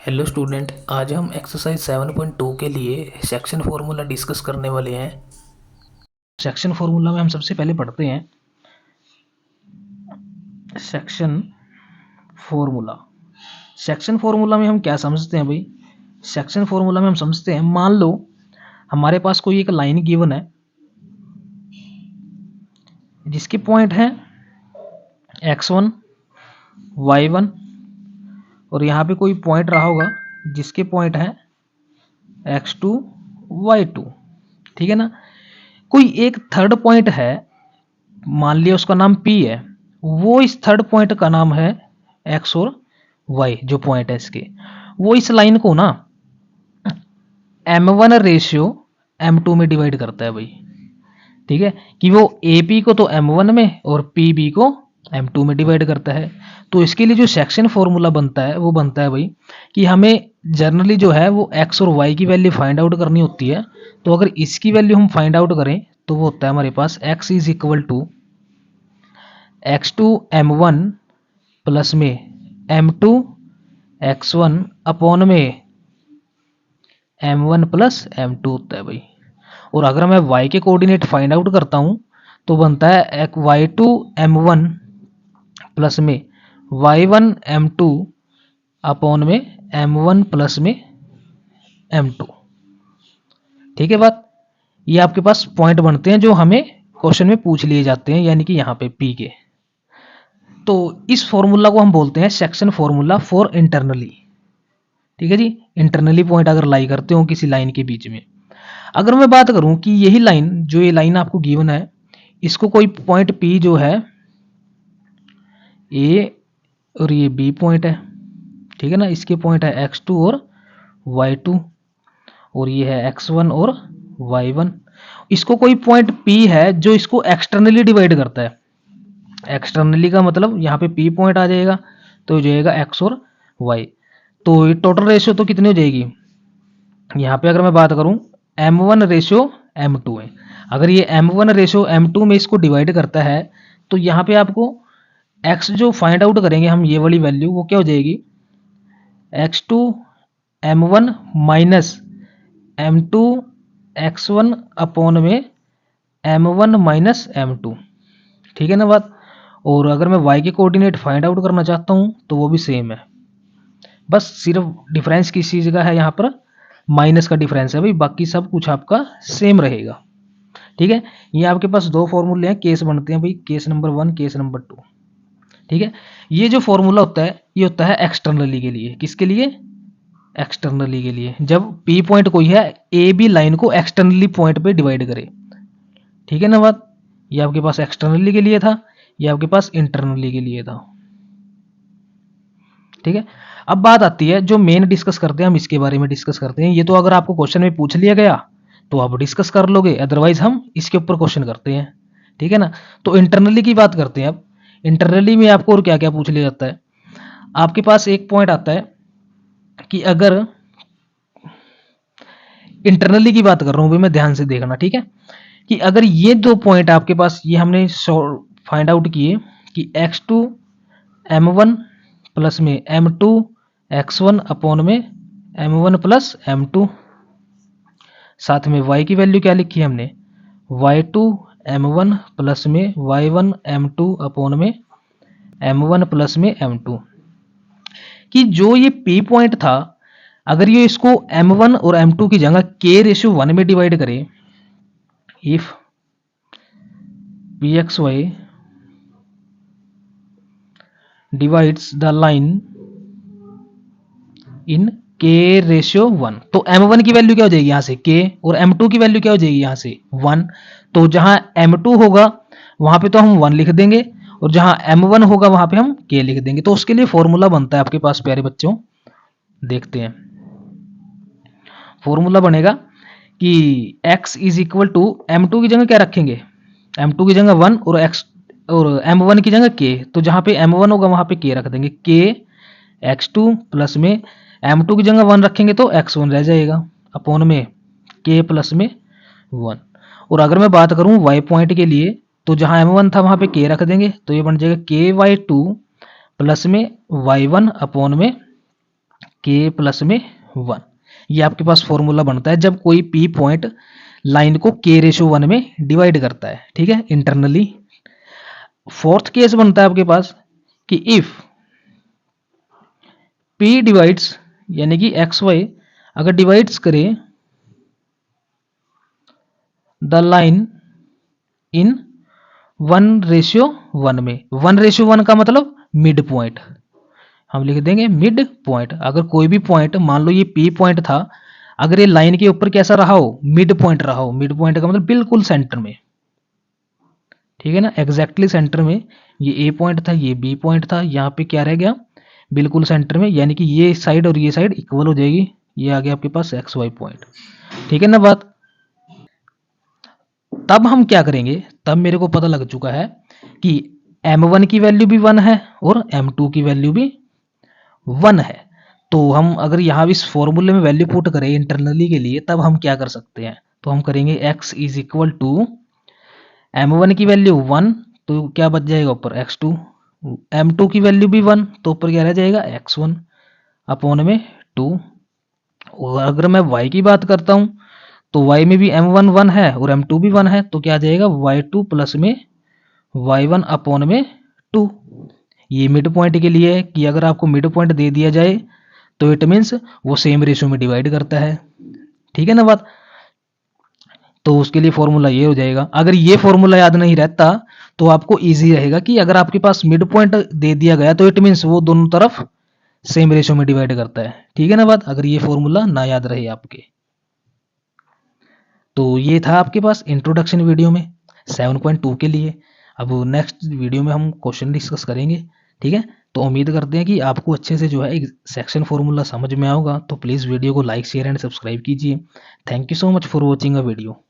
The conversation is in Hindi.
हेलो स्टूडेंट, आज हम एक्सरसाइज 7.2 के लिए सेक्शन फॉर्मूला डिस्कस करने वाले हैं। सेक्शन फॉर्मूला में हम सबसे पहले पढ़ते हैं सेक्शन फॉर्मूला। सेक्शन फॉर्मूला में हम क्या समझते हैं भाई? सेक्शन फॉर्मूला में हम समझते हैं, मान लो हमारे पास कोई एक लाइन गिवन है जिसके पॉइंट हैं x1 y1 और यहाँ पे कोई पॉइंट रहा होगा जिसके पॉइंट हैं x2 y2। ठीक है ना। कोई एक थर्ड पॉइंट है, मान लिया उसका नाम P है, वो इस थर्ड पॉइंट का नाम है x और y। जो पॉइंट है इसके, वो इस लाइन को ना m1 रेशियो m2 में डिवाइड करता है भाई। ठीक है, कि वो AP को तो m1 में और PB को m2 में डिवाइड करता है। तो इसके लिए जो सेक्शन फॉर्मूला बनता है वो बनता है भाई कि हमें जनरली जो है वो x और y की वैल्यू फाइंड आउट करनी होती है। तो अगर इसकी वैल्यू हम फाइंड आउट करें तो वो होता है हमारे पास x is equal to x2 m1 plus में m2 x1 अपॉन में m1 प्लस m2 होता है भाई। और अगर मैं y के कोऑर्डिनेट फाइंड आउट करता हूं तो बनता है y2 m1 प्लस में y1 m2 अपॉन में m1 प्लस में m2। ठीक है बात। ये आपके पास पॉइंट बनते हैं जो हमें क्वेश्चन में पूछ लिए जाते हैं, यानी कि यहाँ पे P के। तो इस फॉर्मूला को हम बोलते हैं सेक्शन फॉर्मूला फॉर इंटरनली। ठीक है जी, इंटरनली पॉइंट अगर लाई करते हो किसी लाइन के बीच में। अगर मैं बात करूं कि यही लाइन, जो ये लाइन आपको गिवन है, इसको कोई पॉइंट P जो है A और ये B पॉइंट है, ठीक है ना, इसके पॉइंट है x2 और y2 और ये है x1 और y1। इसको कोई पॉइंट P है जो इसको एक्सटर्नली डिवाइड करता है। एक्सटर्नली का मतलब यहाँ पे P पॉइंट आ जाएगा, तो हो जाएगा x और y। तो टोटल रेशियो तो कितनी हो जाएगी यहाँ पे? अगर मैं बात करूं m1 रेशियो m2 है, अगर ये m1 रेशियो m2 में इसको डिवाइड करता है तो यहाँ पे आपको x जो फाइंड आउट करेंगे हम, ये वाली वैल्यू, वो क्या हो जाएगी x2 m1 minus m2 x1 upon में m1 माइनस m2। ठीक है ना बात। और अगर मैं y के कोऑर्डिनेट फाइंड आउट करना चाहता हूं तो वो भी सेम है, बस सिर्फ डिफरेंस किस चीज़ का है, यहाँ पर माइनस का डिफरेंस है भाई, बाकी सब कुछ आपका सेम रहेगा। ठीक है, ये आपके पास दो फॉर्मूले हैं, केस बनते हैं भाई, केस नंबर 1, केस नंबर 2। ठीक है, ये जो फॉर्मूला होता है ये होता है एक्सटर्नली के लिए। किसके लिए? एक्सटर्नली के लिए, जब P पॉइंट कोई है ए बी लाइन को एक्सटर्नली पॉइंट पे डिवाइड करे। ठीक है ना बात। ये आपके पास एक्सटर्नली के लिए था, ये आपके पास इंटरनली के लिए था। ठीक है, अब बात आती है जो मेन डिस्कस करते हैं, हम इसके बारे में डिस्कस करते हैं। ये तो अगर आपको क्वेश्चन में पूछ लिया गया तो आप डिस्कस कर लोगे, अदरवाइज हम इसके ऊपर क्वेश्चन करते हैं। ठीक है ना। तो इंटरनली की बात करते हैं अब। इंटरनली में आपको और क्या क्या पूछ लिया जाता है? आपके पास एक पॉइंट आता है कि अगर इंटरनली की बात कर रहा हूं भाई मैं, ध्यान से देखना। ठीक है, कि अगर ये दो पॉइंट आपके पास, ये हमने फाइंड आउट किए कि x2 m1 प्लस में m2 x1 अपॉन में m1 प्लस m2। साथ में y की वैल्यू क्या लिखी है हमने? y2 m1 प्लस में y1 m2 अपॉन में m1 प्लस में m2। कि जो ये P पॉइंट था, अगर ये इसको m1 और m2 की जगह k रेशियो 1 में डिवाइड करें, if pxy divides the line in k ratio 1, तो m1 की वैल्यू क्या हो जाएगी यहाँ से k, और m2 की वैल्यू क्या हो जाएगी यहाँ से 1। तो जहां m2 होगा वहां पे तो हम 1 लिख देंगे, और जहां m1 होगा वहां पे हम k लिख देंगे। तो उसके लिए फॉर्मूला बनता है आपके पास प्यारे बच्चों, देखते हैं। फॉर्मूला बनेगा कि x is equal to, m2 की जगह क्या रखेंगे? m2 की जगह 1 और x और m1 की जगह k। तो जहां पे m1 होगा वहां पे k रख देंगे, k x2 प्लस में m2 की जगह 1 रखेंगे तो x1 रह जाएगा अपॉन में k प्लस में 1। और अगर मैं बात करूं y पॉइंट के लिए, तो जहां m1 था वहां पे k रख देंगे, तो ये बन जाएगा ky2 प्लस में y1 अपॉन में के प्लस में 1। ये आपके पास फॉर्मूला बनता है जब कोई पी पॉइंट लाइन को के रेशो 1 में डिवाइड करता है, ठीक है, इंटरनली। फोर्थ केस बनता है आपके पास कि इफ पी डिवाइड्स, यानी कि एक्स वाई अगर डिवाइड्स करे द लाइन इन 1:1 में। 1:1 का मतलब मिड पॉइंट, हम लिख देंगे मिड पॉइंट। अगर कोई भी पॉइंट, मान लो ये पी पॉइंट था, अगर ये लाइन के ऊपर कैसा रहा हो, मिड पॉइंट रहा हो। मिड पॉइंट का मतलब बिल्कुल सेंटर में, ठीक है ना, एग्जैक्टली सेंटर में। ये ए पॉइंट था, ये बी पॉइंट था, यहाँ पे क्या रह गया, बिल्कुल सेंटर में, यानी कि ये साइड और ये साइड इक्वल हो जाएगी। ये आ गया आपके पास एक्स वाई पॉइंट, ठीक है ना बात। तब हम क्या करेंगे, तब मेरे को पता लग चुका है कि m1 की वैल्यू भी 1 है और m2 की वैल्यू भी 1 है। तो हम अगर यहाँ इस फॉर्मूले में वैल्यू पुट करें इंटरनली के लिए, तब हम क्या कर सकते हैं, तो हम करेंगे x is equal to m1 की वैल्यू 1, तो क्या बच जाएगा ऊपर x2, m2 की वैल्यू भी 1, तो ऊपर क्या रह जाएगा x1 अपॉन में 2। और अगर मैं y की बात करता हूँ तो y में भी m1 1 है और m2 भी 1 है, तो क्या आ जाएगा y2 प्लस में y1 अपॉन में 2। ये मिड पॉइंट के लिए है कि अगर आपको मिड पॉइंट दे दिया जाए तो इट मीन्स वो सेम रेशियो में डिवाइड करता है, ठीक है ना बात। तो उसके लिए फॉर्मूला ये हो जाएगा। अगर ये फॉर्मूला याद नहीं रहता तो आपको इजी रहेगा कि अगर आपके पास मिड पॉइंट दे दिया गया तो इट मीन्स वो दोनों तरफ सेम रेशियो में डिवाइड करता है, ठीक है ना बात, अगर ये फॉर्मूला ना याद रहे आपके। तो ये था आपके पास इंट्रोडक्शन वीडियो में 7.2 के लिए। अब नेक्स्ट वीडियो में हम क्वेश्चन डिस्कस करेंगे, ठीक है। तो उम्मीद करते हैं कि आपको अच्छे से जो है एक सेक्शन फॉर्मूला समझ में आएगा। तो प्लीज़ वीडियो को लाइक शेयर एंड सब्सक्राइब कीजिए। Thank you so much for watching a video.